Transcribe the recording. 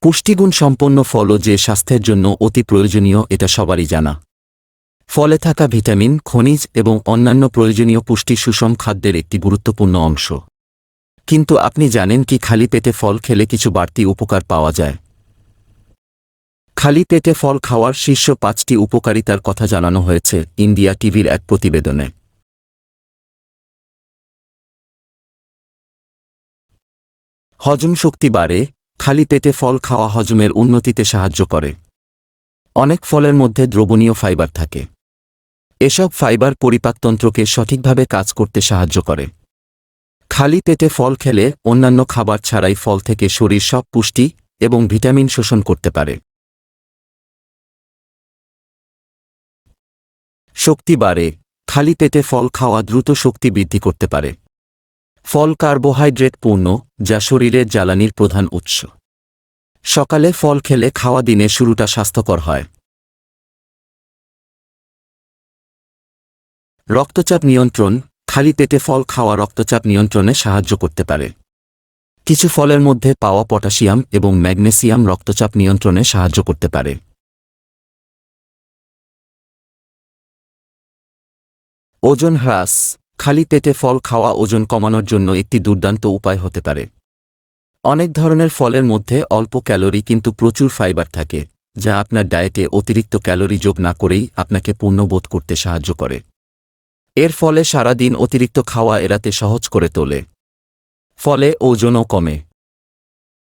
পুষ্টিগুণ সম্পন্ন ফলও যে স্বাস্থ্যের জন্য অতি প্রয়োজনীয় এটা সবারই জানা। ফলে থাকা ভিটামিন, খনিজ এবং অন্যান্য প্রয়োজনীয় পুষ্টি সুষম খাদ্যের একটি গুরুত্বপূর্ণ অংশ। কিন্তু আপনি জানেন কি খালি পেটে ফল খেলে কিছু বাড়তি উপকার পাওয়া যায়? খালি পেটে ফল খাওয়ার শীর্ষ ৫টি উপকারিতার কথা জানানো হয়েছে ইন্ডিয়া টিভির এক প্রতিবেদনে। হজম শক্তি বাড়ে। খালি পেটে ফল খাওয়া হজমের উন্নতিতে সাহায্য করে। অনেক ফলের মধ্যে দ্রবণীয় ফাইবার থাকে। এসব ফাইবার পরিপাকতন্ত্রকে সঠিকভাবে কাজ করতে সাহায্য করে। খালি পেটে ফল খেলে অন্যান্য খাবার ছাড়াই ফল থেকে শরীর সব পুষ্টি এবং ভিটামিন শোষণ করতে পারে। শক্তি বাড়ে। খালি পেটে ফল খাওয়া দ্রুত শক্তি বৃদ্ধি করতে পারে। ফল কার্বোহাইড্রেট পূর্ণ, যা শরীরের জ্বালানির প্রধান উৎস। সকালে ফল খেলে খাওয়া দিনের শুরুটা স্বাস্থ্যকর হয়। রক্তচাপ নিয়ন্ত্রণ। খালি পেটে ফল খাওয়া রক্তচাপ নিয়ন্ত্রণে সাহায্য করতে পারে। কিছু ফলের মধ্যে পাওয়া পটাশিয়াম এবং ম্যাগনেসিয়াম রক্তচাপ নিয়ন্ত্রণে সাহায্য করতে পারে। ওজন হ্রাস। খালি পেটে ফল খাওয়া ওজন কমানোর জন্য একটি দুর্দান্ত উপায় হতে পারে। অনেক ধরনের ফলের মধ্যে অল্প ক্যালোরি কিন্তু প্রচুর ফাইবার থাকে, যা আপনার ডায়েটে অতিরিক্ত ক্যালোরি যোগ না করেই আপনাকে পূর্ণ বোধ করতে সাহায্য করে। এর ফলে সারা দিন অতিরিক্ত খাওয়া এড়াতে সহজ করে তোলে। ফলে ওজনও কমে।